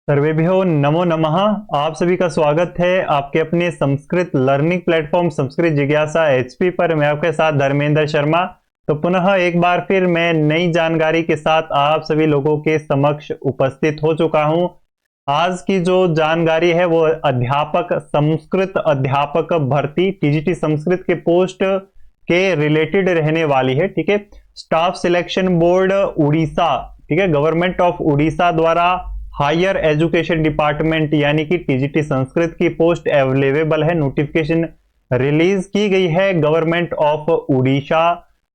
सर्वेभ्यो नमो नमः। आप सभी का स्वागत है आपके अपने संस्कृत लर्निंग प्लेटफॉर्म संस्कृत जिज्ञासा एचपी पर। मैं आपके साथ धर्मेंद्र शर्मा। तो पुनः एक बार फिर मैं नई जानकारी के साथ आप सभी लोगों के समक्ष उपस्थित हो चुका हूं। आज की जो जानकारी है वो संस्कृत अध्यापक भर्ती टीजीटी संस्कृत के पोस्ट के रिलेटेड रहने वाली है। ठीक है, स्टाफ सिलेक्शन बोर्ड उड़ीसा, ठीक है, गवर्नमेंट ऑफ उड़ीसा द्वारा हायर एजुकेशन डिपार्टमेंट यानी कि टीजीटी संस्कृत की पोस्ट अवेलेबल है। नोटिफिकेशन रिलीज की गई है गवर्नमेंट ऑफ उड़ीसा,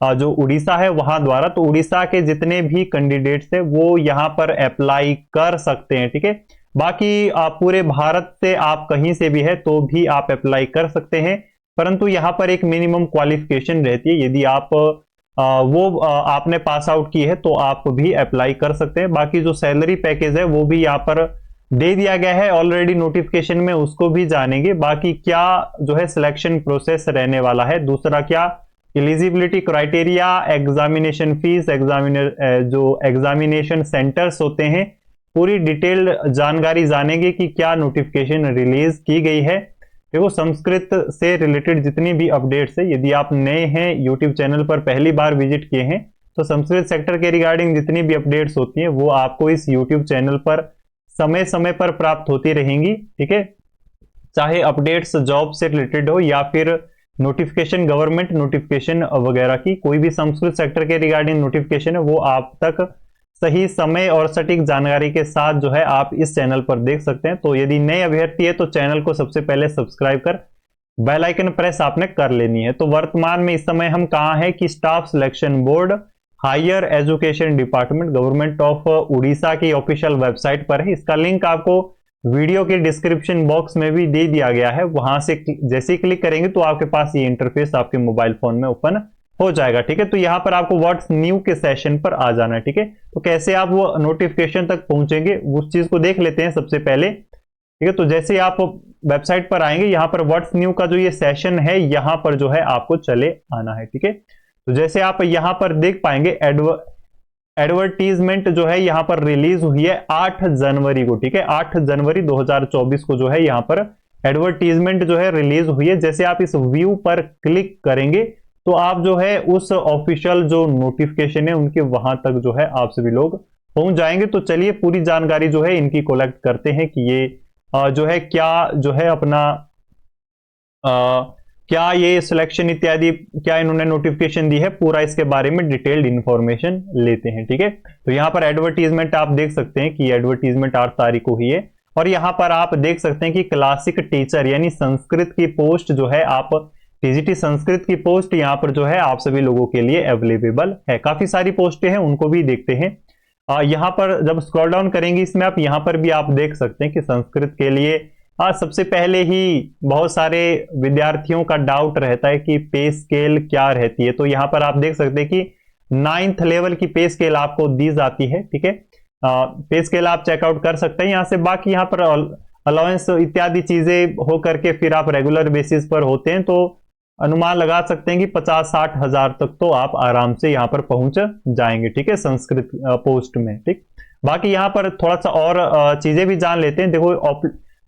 जो उड़ीसा है वहां द्वारा। तो उड़ीसा के जितने भी कैंडिडेट्स है वो यहां पर अप्लाई कर सकते हैं। ठीक है, बाकी पूरे भारत से आप कहीं से भी है तो भी आप अप्लाई कर सकते हैं, परंतु यहां पर एक मिनिमम क्वालिफिकेशन रहती है। यदि आप आपने पास आउट की है तो आप भी अप्लाई कर सकते हैं। बाकी जो सैलरी पैकेज है वो भी यहाँ पर दे दिया गया है ऑलरेडी नोटिफिकेशन में, उसको भी जानेंगे। बाकी क्या जो है सिलेक्शन प्रोसेस रहने वाला है, दूसरा क्या एलिजिबिलिटी क्राइटेरिया, एग्जामिनेशन फीस, जो एग्जामिनेशन सेंटर्स होते हैं, पूरी डिटेल्ड जानकारी जानेंगे कि क्या नोटिफिकेशन रिलीज की गई है। देखो, संस्कृत से रिलेटेड जितनी भी अपडेट्स है, यदि आप नए हैं यूट्यूब चैनल पर पहली बार विजिट किए हैं तो संस्कृत सेक्टर के रिगार्डिंग जितनी भी अपडेट्स होती हैं वो आपको इस यूट्यूब चैनल पर समय समय पर प्राप्त होती रहेंगी। ठीक है, चाहे अपडेट्स जॉब से रिलेटेड हो या फिर नोटिफिकेशन, गवर्नमेंट नोटिफिकेशन वगैरह की, कोई भी संस्कृत सेक्टर के रिगार्डिंग नोटिफिकेशन है वो आप तक सही समय और सटीक जानकारी के साथ जो है आप इस चैनल पर देख सकते हैं। तो यदि नए अभ्यर्थी है तो चैनल को सबसे पहले सब्सक्राइब कर बेल आइकन प्रेस आपने कर लेनी है। तो वर्तमान में इस समय हम कहां हैं कि staff selection board higher education department government of Orissa की ऑफिशियल वेबसाइट पर है। इसका लिंक आपको वीडियो के डिस्क्रिप्शन बॉक्स में भी दे दिया गया है। वहां से जैसे ही क्लिक करेंगे तो आपके पास ये इंटरफेस आपके मोबाइल फोन में ओपन हो जाएगा। ठीक है, तो यहां पर आपको व्हाट्स न्यू के सेशन पर आ जाना है। ठीक है, तो कैसे आप वो नोटिफिकेशन तक पहुंचेंगे उस चीज को देख लेते हैं सबसे पहले। ठीक है, तो जैसे आप वेबसाइट पर आएंगे, यहां पर व्हाट्स न्यू का जो ये सेशन है यहां पर जो है आपको चले आना है। ठीक है, तो जैसे आप यहां पर देख पाएंगे एडवर्टीजमेंट जो है यहां पर रिलीज हुई है 8 जनवरी को। ठीक है, 8 जनवरी 2024 को जो है यहां पर एडवर्टीजमेंट जो है रिलीज हुई है। जैसे आप इस व्यू पर क्लिक करेंगे तो आप जो है उस ऑफिशियल जो नोटिफिकेशन है उनके वहां तक जो है आप सभी लोग पहुंच जाएंगे। तो चलिए पूरी जानकारी जो है इनकी कलेक्ट करते हैं कि ये जो है क्या जो है अपना क्या ये सिलेक्शन इत्यादि क्या इन्होंने नोटिफिकेशन दी है, पूरा इसके बारे में डिटेल्ड इंफॉर्मेशन लेते हैं। ठीक है, तो यहां पर एडवर्टीजमेंट आप देख सकते हैं कि एडवर्टीजमेंट 8 तारीख को ही है। और यहां पर आप देख सकते हैं कि क्लासिक टीचर यानी संस्कृत की पोस्ट जो है, आप टीजीटी संस्कृत की पोस्ट यहां पर जो है आप सभी लोगों के लिए अवेलेबल है। काफी सारी पोस्टें हैं, उनको भी देखते हैं। यहां पर जब स्क्रॉल डाउन करेंगे इसमें आप यहां पर भी आप देख सकते हैं कि संस्कृत के लिए सबसे पहले ही बहुत सारे विद्यार्थियों का डाउट रहता है कि पे स्केल क्या रहती है। तो यहां पर आप देख सकते हैं कि 9th लेवल की पे स्केल आपको दी जाती है। ठीक है, पे स्केल आप चेकआउट कर सकते हैं यहां से। बाकी यहां पर अलाउंस इत्यादि चीजें हो करके फिर आप रेगुलर बेसिस पर होते हैं तो अनुमान लगा सकते हैं कि 50-60 हजार तक तो आप आराम से यहां पर पहुंच जाएंगे। ठीक है, संस्कृत पोस्ट में। ठीक, बाकी यहां पर थोड़ा सा और चीजें भी जान लेते हैं। देखो,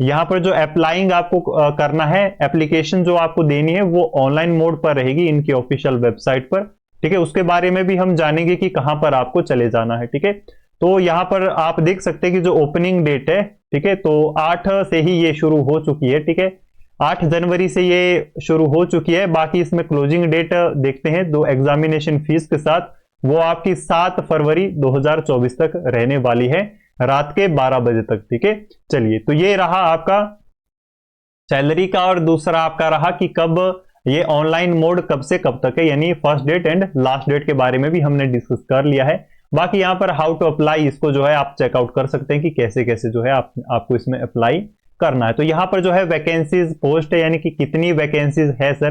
यहां पर जो अप्लाइंग आपको करना है, एप्लीकेशन जो आपको देनी है वो ऑनलाइन मोड पर रहेगी इनकी ऑफिशियल वेबसाइट पर। ठीक है, उसके बारे में भी हम जानेंगे कि कहां पर आपको चले जाना है। ठीक है, तो यहां पर आप देख सकते हैं कि जो ओपनिंग डेट है, ठीक है, तो 8 से ही ये शुरू हो चुकी है। ठीक है, 8 जनवरी से ये शुरू हो चुकी है। बाकी इसमें क्लोजिंग डेट देखते हैं दो एग्जामिनेशन फीस के साथ, वो आपकी 7 फरवरी 2024 तक रहने वाली है, रात के 12 बजे तक। ठीक है, चलिए, तो ये रहा आपका सैलरी का। और दूसरा आपका रहा कि कब ये ऑनलाइन मोड कब से कब तक है, यानी first date and last date के बारे में भी हमने डिस्कस कर लिया है। बाकी यहां पर हाउ टू अप्लाई, इसको जो है आप चेकआउट कर सकते हैं कि कैसे कैसे जो है आपको इसमें अप्लाई करना है। तो यहां पर जो है वैकेंसीज पोस्ट है, यानी कि कितनी वैकेंसीज है सर,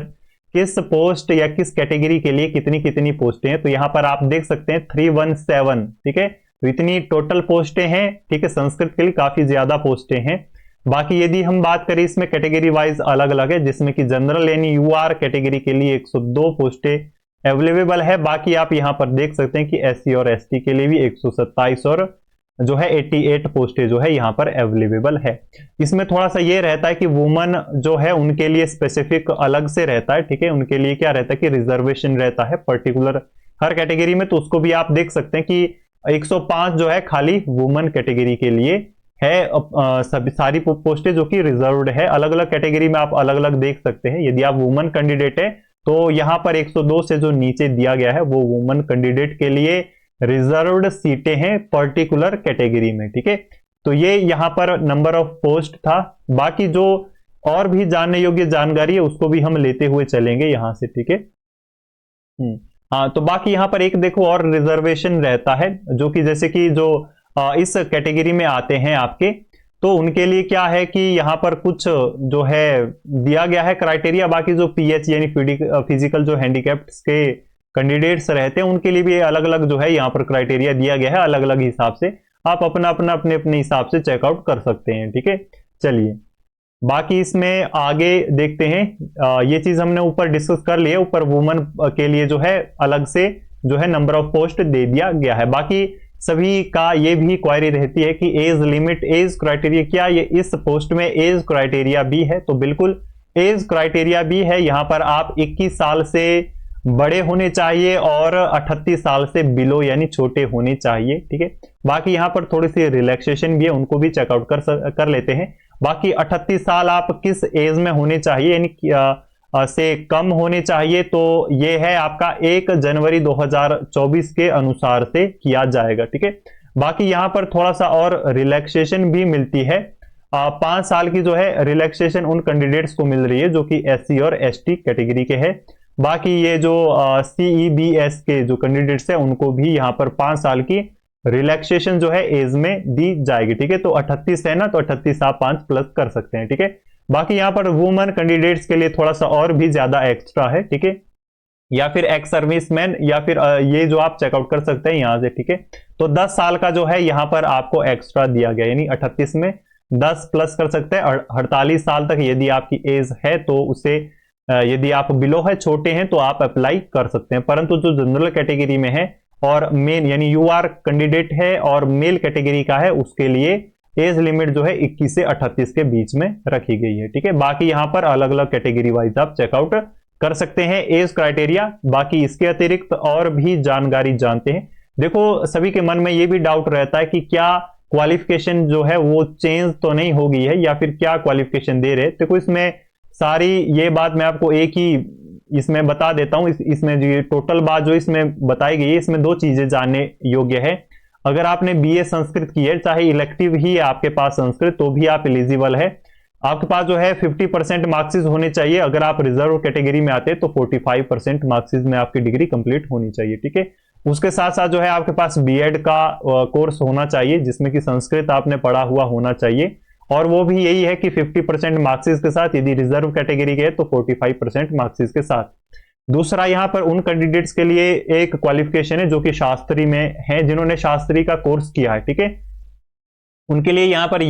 किस पोस्ट या किस कैटेगरी के लिए कितनी कितनी पोस्टें हैं। तो यहां पर आप देख सकते हैं 317। ठीक है, तो इतनी टोटल पोस्टें हैं। ठीक है, संस्कृत के लिए काफी ज्यादा पोस्टें हैं। बाकी यदि हम बात करें इसमें कैटेगरी वाइज अलग अलग है, जिसमें कि जनरल यानी यूआर कैटेगरी के लिए 102 पोस्टें अवेलेबल है। बाकी आप यहां पर देख सकते हैं कि एससी और एसटी के लिए भी 127 और जो है 88 पोस्टें जो है यहाँ पर अवेलेबल है। इसमें थोड़ा सा ये रहता है कि वुमन जो है उनके लिए स्पेसिफिक अलग से रहता है, ठीक है। उनके लिए क्या रहता है कि रिजर्वेशन रहता है पर्टिकुलर हर कैटेगरी में, तो उसको भी आप देख सकते हैं कि 105 जो है खाली वुमन कैटेगरी के लिए है। सभी सारी पोस्टें जो कि रिजर्व्ड है। अलग अलग कैटेगरी में आप अलग अलग देख सकते हैं। यदि आप वुमन कैंडिडेट है तो यहाँ पर 102 से जो नीचे दिया गया है वो वुमन कैंडिडेट के लिए रिजर्व्ड सीटें हैं पर्टिकुलर कैटेगरी में, ठीक है। तो ये यहाँ पर नंबर ऑफ पोस्ट था। बाकी जो और भी जानने योग्य जानकारी है उसको भी हम लेते हुए चलेंगे यहां से, ठीक है। हाँ, तो बाकी यहाँ पर एक देखो और रिजर्वेशन रहता है, जो कि जैसे कि जो इस कैटेगरी में आते हैं आपके, तो उनके लिए क्या है कि यहाँ पर कुछ जो है दिया गया है क्राइटेरिया। बाकी जो पीएच यानी फिजिकल जो हैंडीकैप्ड्स के कैंडिडेट्स रहते हैं उनके लिए भी अलग अलग जो है यहाँ पर क्राइटेरिया दिया गया है। अलग अलग हिसाब से आप अपना अपना अपने अपने हिसाब से चेकआउट कर सकते हैं, ठीक है। चलिए बाकी इसमें आगे देखते हैं। ये चीज हमने ऊपर डिस्कस कर लिया। ऊपर वुमन के लिए जो है अलग से जो है नंबर ऑफ पोस्ट दे दिया गया है। बाकी सभी का ये भी क्वायरी रहती है कि एज लिमिट, एज क्राइटेरिया, क्या ये इस पोस्ट में एज क्राइटेरिया भी है? तो बिल्कुल एज क्राइटेरिया भी है। यहां पर आप 21 साल से बड़े होने चाहिए और 38 साल से बिलो यानी छोटे होने चाहिए, ठीक है। बाकी यहां पर थोड़ी सी रिलैक्सेशन भी है, उनको भी चेकआउट कर लेते हैं। बाकी 38 साल आप किस एज में होने चाहिए यानी से कम होने चाहिए, तो ये है आपका 1 जनवरी 2024 के अनुसार से किया जाएगा, ठीक है। बाकी यहां पर थोड़ा सा और रिलैक्सेशन भी मिलती है। 5 साल की जो है रिलैक्सेशन उन कैंडिडेट्स को मिल रही है जो कि एससी और एसटी कैटेगरी के हैं। बाकी ये जो सीईबीएस के जो कैंडिडेट्स हैं उनको भी यहां पर 5 साल की रिलैक्सेशन जो है एज में दी जाएगी, ठीक है। तो 38 है ना, तो 38 आप 5 प्लस कर सकते हैं, ठीक है। बाकी यहां पर वुमेन कैंडिडेट्स के लिए थोड़ा सा और भी ज्यादा एक्स्ट्रा है, ठीक है। या फिर एक्स सर्विसमैन, या फिर ये जो आप चेकआउट कर सकते हैं यहां से, ठीक है। तो 10 साल का जो है यहां पर आपको एक्स्ट्रा दिया गया, यानी 38 में 10 प्लस कर सकते हैं। 48 साल तक यदि आपकी एज है तो उसे यदि आप बिलो है, छोटे हैं, तो आप अप्लाई कर सकते हैं। परंतु जो जनरल कैटेगरी में है और मेन यानी यूआर कैंडिडेट है और मेल कैटेगरी का है, उसके लिए एज लिमिट जो है 21 से 38 के बीच में रखी गई है, ठीक है। बाकी यहां पर अलग अलग कैटेगरी वाइज आप चेकआउट कर सकते हैं एज क्राइटेरिया। बाकी इसके अतिरिक्त और भी जानकारी जानते हैं। देखो सभी के मन में यह भी डाउट रहता है कि क्या क्वालिफिकेशन जो है वो चेंज तो नहीं हो गई है, या फिर क्या क्वालिफिकेशन दे रहे। देखो इसमें सारी ये बात मैं आपको एक ही इसमें बता देता हूं। इसमें जो टोटल बात जो इसमें बताई गई है, इसमें 2 चीजें जानने योग्य है। अगर आपने बीए संस्कृत की है, चाहे इलेक्टिव ही है आपके पास संस्कृत, तो भी आप एलिजिबल है। आपके पास जो है 50% मार्क्सिस होने चाहिए। अगर आप रिजर्व कैटेगरी में आते हैं तो 45% मार्क्सिस में आपकी डिग्री कंप्लीट होनी चाहिए, ठीक है। उसके साथ साथ जो है आपके पास बीएड का कोर्स होना चाहिए, जिसमें कि संस्कृत आपने पढ़ा हुआ होना चाहिए। और वो भी यही है कि 50% मार्क्सिस के साथ, यदि रिजर्व कैटेगरी के है तो 45% मार्क्सिस के साथ। दूसरा यहां पर उन कैंडिडेट्स के लिए एक क्वालिफिकेशन है जो कि शास्त्री में है, जिन्होंने शास्त्री का कोर्स किया है, ठीक है। उनके लिए यहां पर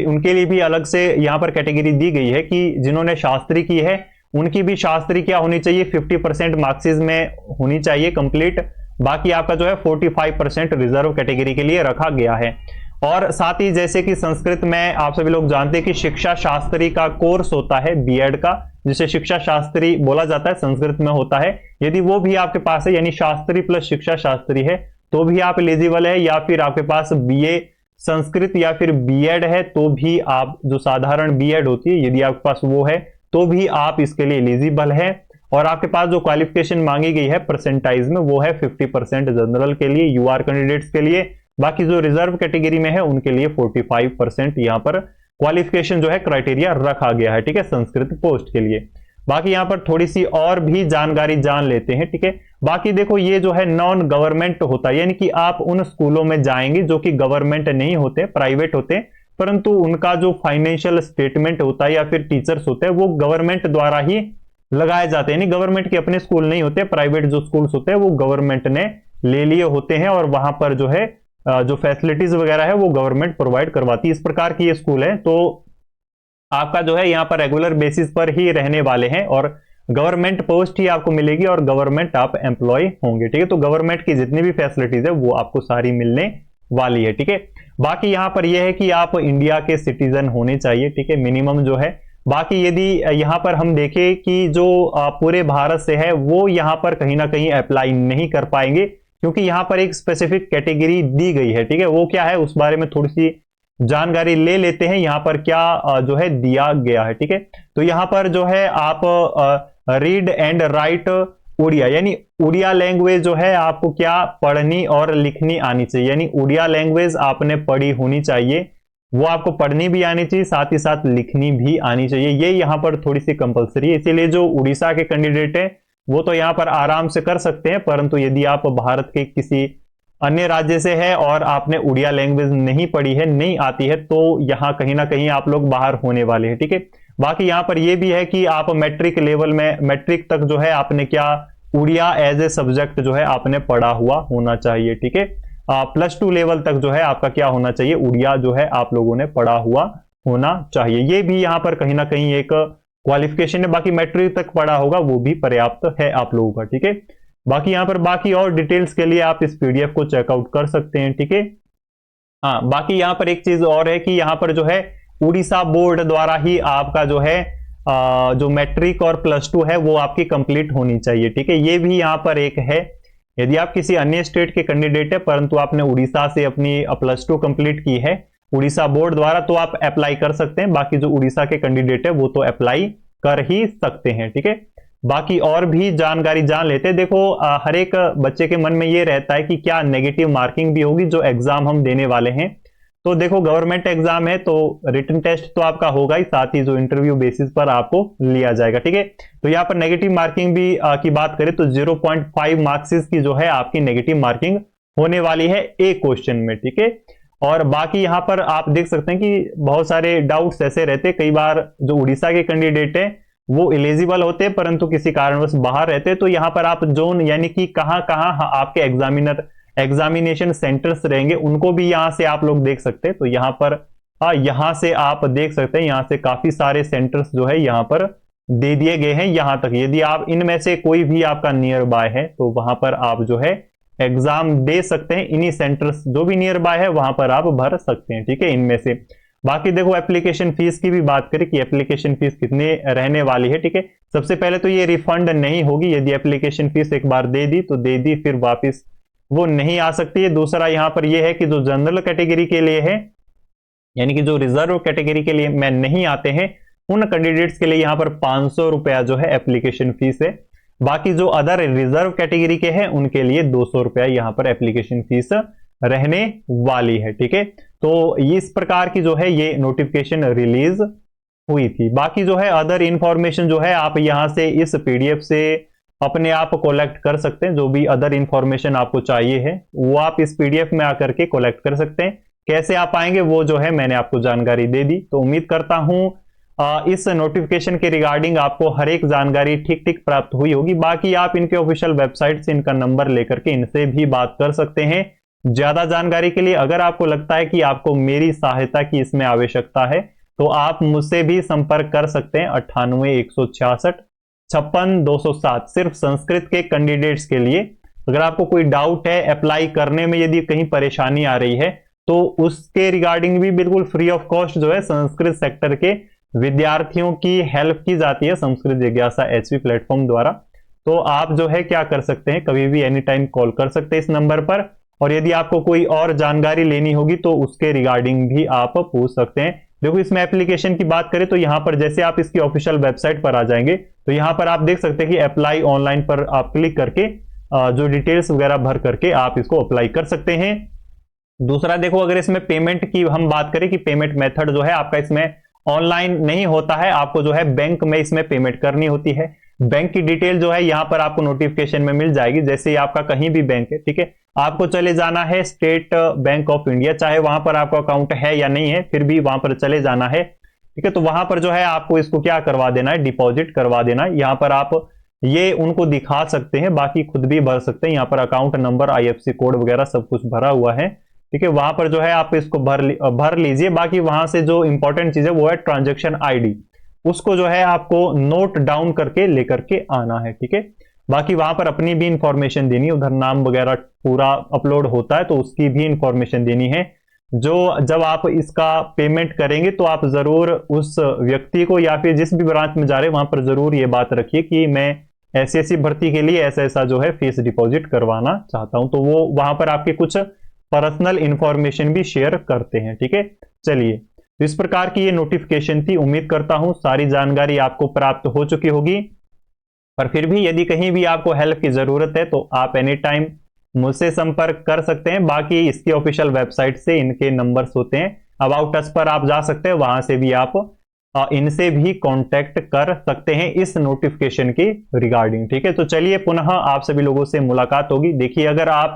उनके लिए भी अलग से यहां पर कैटेगरी दी गई है कि जिन्होंने शास्त्री की है उनकी भी शास्त्री क्या होनी चाहिए, 50% मार्क्सिस में होनी चाहिए कंप्लीट। बाकी आपका जो है 45% रिजर्व कैटेगरी के लिए रखा गया है। और साथ ही जैसे कि संस्कृत में आप सभी लोग जानते हैं कि शिक्षा शास्त्री का कोर्स होता है बीएड का, जिसे शिक्षा शास्त्री बोला जाता है, संस्कृत में होता है। यदि वो भी आपके पास है यानी शास्त्री प्लस शिक्षा शास्त्री है तो भी आप एलिजिबल है। या फिर आपके पास बीए संस्कृत या फिर बीएड है तो भी आप, जो साधारण बीएड होती है, यदि आपके पास वो है तो भी आप इसके लिए एलिजिबल है। और आपके पास जो क्वालिफिकेशन मांगी गई है परसेंटाइज में वो है 50% जनरल के लिए, यूआर कैंडिडेट्स के लिए। बाकी जो रिजर्व कैटेगरी में है उनके लिए 45% यहां पर क्वालिफिकेशन जो है क्राइटेरिया रखा गया है, ठीक है, संस्कृत पोस्ट के लिए। बाकी यहां पर थोड़ी सी और भी जानकारी जान लेते हैं, ठीक है। बाकी देखो ये जो है नॉन गवर्नमेंट होता है, यानी कि आप उन स्कूलों में जाएंगे जो कि गवर्नमेंट नहीं होते, प्राइवेट होते, परंतु उनका जो फाइनेंशियल स्टेटमेंट होता है या फिर टीचर्स होते हैं वो गवर्नमेंट द्वारा ही लगाए जाते हैं। यानी गवर्नमेंट के अपने स्कूल नहीं होते, प्राइवेट जो स्कूल्स होते हैं वो गवर्नमेंट ने ले लिए होते हैं और वहां पर जो है जो फैसिलिटीज वगैरह है वो गवर्नमेंट प्रोवाइड करवाती है। इस प्रकार की ये स्कूल है। तो आपका जो है यहाँ पर रेगुलर बेसिस पर ही रहने वाले हैं और गवर्नमेंट पोस्ट ही आपको मिलेगी और गवर्नमेंट आप एम्प्लॉय होंगे, ठीक है। तो गवर्नमेंट की जितनी भी फैसिलिटीज है वो आपको सारी मिलने वाली है, ठीक है। बाकी यहाँ पर यह है कि आप इंडिया के सिटीजन होने चाहिए, ठीक है, मिनिमम जो है। बाकी यदि यहाँ पर हम देखें कि जो पूरे भारत से है वो यहाँ पर कहीं ना कहीं अप्लाई नहीं कर पाएंगे, क्योंकि यहाँ पर एक स्पेसिफिक कैटेगरी दी गई है, ठीक है। वो क्या है उस बारे में थोड़ी सी जानकारी ले लेते हैं, यहाँ पर क्या जो है दिया गया है, ठीक है। तो यहाँ पर जो है आप रीड एंड राइट उड़िया, यानी उड़िया लैंग्वेज जो है आपको क्या पढ़नी और लिखनी आनी चाहिए, यानी उड़िया लैंग्वेज आपने पढ़ी होनी चाहिए, वो आपको पढ़नी भी आनी चाहिए, साथ ही साथ लिखनी भी आनी चाहिए। ये यहाँ पर थोड़ी सी कंपलसरी है, इसीलिए जो उड़ीसा के कैंडिडेट है वो तो यहाँ पर आराम से कर सकते हैं, परंतु यदि आप भारत के किसी अन्य राज्य से है और आपने उड़िया लैंग्वेज नहीं पढ़ी है, नहीं आती है, तो यहाँ कहीं ना कहीं आप लोग बाहर होने वाले हैं, ठीक है। बाकी यहाँ पर यह भी है कि आप मैट्रिक लेवल में, मैट्रिक तक जो है आपने क्या उड़िया एज ए सब्जेक्ट जो है आपने पढ़ा हुआ होना चाहिए, ठीक है। +2 लेवल तक जो है आपका क्या होना चाहिए, उड़िया जो है आप लोगों ने पढ़ा हुआ होना चाहिए। ये भी यहाँ पर कहीं ना कहीं एक क्वालिफिकेशन है। बाकी मैट्रिक तक पढ़ा होगा वो भी पर्याप्त है आप लोगों का, ठीक है। बाकी यहाँ पर बाकी और डिटेल्स के लिए आप इस पीडीएफ को चेकआउट कर सकते हैं, ठीक है। हाँ, बाकी यहाँ पर एक चीज और है कि यहाँ पर जो है उड़ीसा बोर्ड द्वारा ही आपका जो है जो मैट्रिक और +2 है वो आपकी कंप्लीट होनी चाहिए, ठीक है। ये भी यहाँ पर एक है, यदि आप किसी अन्य स्टेट के कैंडिडेट है परंतु आपने उड़ीसा से अपनी +2 कंप्लीट की है उड़ीसा बोर्ड द्वारा, तो आप अप्लाई कर सकते हैं। बाकी जो उड़ीसा के कैंडिडेट है वो तो अप्लाई कर ही सकते हैं, ठीक है। बाकी और भी जानकारी जान लेते हैं। देखो हर एक बच्चे के मन में ये रहता है कि क्या नेगेटिव मार्किंग भी होगी जो एग्जाम हम देने वाले हैं। तो देखो गवर्नमेंट एग्जाम है तो रिटन टेस्ट तो आपका होगा ही, साथ ही जो इंटरव्यू बेसिस पर आपको लिया जाएगा, ठीक है। तो यहाँ पर नेगेटिव मार्किंग भी की बात करें तो 0.5 मार्क्स की जो है आपकी नेगेटिव मार्किंग होने वाली है एक क्वेश्चन में, ठीक है। और बाकी यहाँ पर आप देख सकते हैं कि बहुत सारे डाउट्स ऐसे रहते हैं, कई बार जो उड़ीसा के कैंडिडेट है वो एलिजिबल होते हैं परंतु किसी कारणवश बाहर रहते हैं, तो यहाँ पर आप जोन यानी कि कहाँ कहाँ आपके एग्जामिनेशन सेंटर्स रहेंगे उनको भी यहाँ से आप लोग देख सकते हैं। तो यहाँ पर यहाँ से आप देख सकते हैं, यहाँ से काफी सारे सेंटर्स जो है यहाँ पर दे दिए गए हैं। यहाँ तक यदि आप इनमें से कोई भी आपका नियर बाय है तो वहां पर आप जो है एग्जाम दे सकते हैं, इन्हीं सेंटर्स जो भी नियर बाय है वहां पर आप भर सकते हैं, ठीक है, इनमें से। बाकी देखो एप्लीकेशन फीस की भी बात करें कि एप्लीकेशन फीस कितने रहने वाली है, ठीक है। सबसे पहले तो ये रिफंड नहीं होगी, यदि एप्लीकेशन फीस एक बार दे दी तो दे दी, फिर वापिस वो नहीं आ सकती है। दूसरा यहाँ पर यह है कि जो जनरल कैटेगरी के लिए है, यानी कि जो रिजर्व कैटेगरी के लिए में नहीं आते हैं, उन कैंडिडेट्स के लिए यहाँ पर 500 रुपया जो है एप्लीकेशन फीस है। बाकी जो अदर रिजर्व कैटेगरी के हैं उनके लिए 200 रुपया यहाँ पर एप्लीकेशन फीस रहने वाली है, ठीक है। तो इस प्रकार की जो है ये नोटिफिकेशन रिलीज हुई थी। बाकी जो है अदर इंफॉर्मेशन जो है आप यहां से इस पीडीएफ से अपने आप कोलेक्ट कर सकते हैं, जो भी अदर इंफॉर्मेशन आपको चाहिए है वो आप इस पीडीएफ में आकर के कोलेक्ट कर सकते हैं। कैसे आप आएंगे वो जो है मैंने आपको जानकारी दे दी। तो उम्मीद करता हूं इस नोटिफिकेशन के रिगार्डिंग आपको हर एक जानकारी ठीक ठीक प्राप्त हुई होगी। बाकी आप इनके ऑफिशियल वेबसाइट से इनका नंबर लेकर के इनसे भी बात कर सकते हैं ज्यादा जानकारी के लिए। अगर आपको लगता है कि आपको मेरी सहायता की इसमें आवश्यकता है तो आप मुझसे भी संपर्क कर सकते हैं 98 166 56 207, सिर्फ संस्कृत के कैंडिडेट्स के लिए। अगर आपको कोई डाउट है अप्लाई करने में, यदि कहीं परेशानी आ रही है तो उसके रिगार्डिंग भी बिल्कुल फ्री ऑफ कॉस्ट जो है संस्कृत सेक्टर के विद्यार्थियों की हेल्प की जाती है संस्कृत जिज्ञासा एचपी प्लेटफॉर्म द्वारा। तो आप जो है क्या कर सकते हैं, कभी भी एनी टाइम कॉल कर सकते हैं इस नंबर पर, और यदि आपको कोई और जानकारी लेनी होगी तो उसके रिगार्डिंग भी आप पूछ सकते हैं। देखो इसमें एप्लीकेशन की बात करें तो यहाँ पर जैसे आप इसकी ऑफिशियल वेबसाइट पर आ जाएंगे तो यहाँ पर आप देख सकते हैं कि अप्लाई ऑनलाइन पर आप क्लिक करके जो डिटेल्स वगैरह भर करके आप इसको अप्लाई कर सकते हैं। दूसरा देखो अगर इसमें पेमेंट की हम बात करें कि पेमेंट मेथड जो है आपका इसमें ऑनलाइन नहीं होता है, आपको जो है बैंक में इसमें पेमेंट करनी होती है। बैंक की डिटेल जो है यहाँ पर आपको नोटिफिकेशन में मिल जाएगी। जैसे ही आपका कहीं भी बैंक है, ठीक है, आपको चले जाना है स्टेट बैंक ऑफ इंडिया, चाहे वहां पर आपका अकाउंट है या नहीं है फिर भी वहां पर चले जाना है, ठीक है। तो वहां पर जो है आपको इसको क्या करवा देना है, डिपॉजिट करवा देना है। यहाँ पर आप ये उनको दिखा सकते हैं, बाकी खुद भी भर सकते हैं। यहाँ पर अकाउंट नंबर, IFSC कोड वगैरह सब कुछ भरा हुआ है, ठीक है। वहां पर जो है आप इसको भर लीजिए। बाकी वहां से जो इंपॉर्टेंट चीज है वो है ट्रांजैक्शन ID, उसको जो है आपको नोट डाउन करके लेकर के आना है, ठीक है। बाकी वहां पर अपनी भी इंफॉर्मेशन देनी है, उधर नाम वगैरह पूरा अपलोड होता है तो उसकी भी इंफॉर्मेशन देनी है। जो जब आप इसका पेमेंट करेंगे तो आप जरूर उस व्यक्ति को या फिर जिस भी ब्रांच में जा रहे हैं वहां पर जरूर ये बात रखिए कि मैं ऐसी ऐसी भर्ती के लिए ऐसा ऐसा जो है फीस डिपॉजिट करवाना चाहता हूं, तो वो वहां पर आपके कुछ पर्सनल इंफॉर्मेशन भी शेयर करते हैं। ठीक है, चलिए, तो इस प्रकार की ये नोटिफिकेशन थी। उम्मीद करता हूं सारी जानकारी आपको प्राप्त हो चुकी होगी, पर फिर भी यदि कहीं भी आपको हेल्प की जरूरत है तो आप एनी टाइम मुझसे संपर्क कर सकते हैं। बाकी इसकी ऑफिशियल वेबसाइट से इनके नंबर्स होते हैं, अबाउट अस पर आप जा सकते हैं, वहां से भी आप इनसे भी कांटेक्ट कर सकते हैं इस नोटिफिकेशन की रिगार्डिंग। ठीक है, तो चलिए पुनः आप सभी लोगों से मुलाकात होगी। देखिए, अगर आप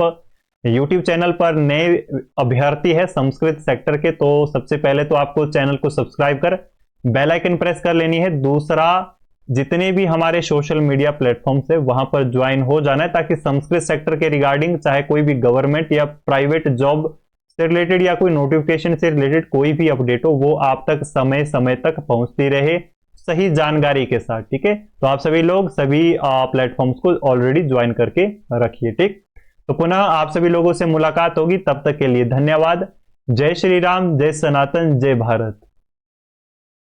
YouTube चैनल पर नए अभ्यर्थी है संस्कृत सेक्टर के, तो सबसे पहले तो आपको चैनल को सब्सक्राइब कर बेल आइकन प्रेस कर लेनी है। दूसरा, जितने भी हमारे सोशल मीडिया प्लेटफॉर्म्स है वहां पर ज्वाइन हो जाना है, ताकि संस्कृत सेक्टर के रिगार्डिंग चाहे कोई भी गवर्नमेंट या प्राइवेट जॉब से रिलेटेड या कोई नोटिफिकेशन से रिलेटेड कोई भी अपडेट हो वो आप तक समय समय तक पहुंचती रहे सही जानकारी के साथ। ठीक है, तो आप सभी लोग सभी प्लेटफॉर्म्स को ऑलरेडी ज्वाइन करके रखिए। ठीक, तो पुनः आप सभी लोगों से मुलाकात होगी, तब तक के लिए धन्यवाद। जय श्री राम, जय सनातन, जय भारत।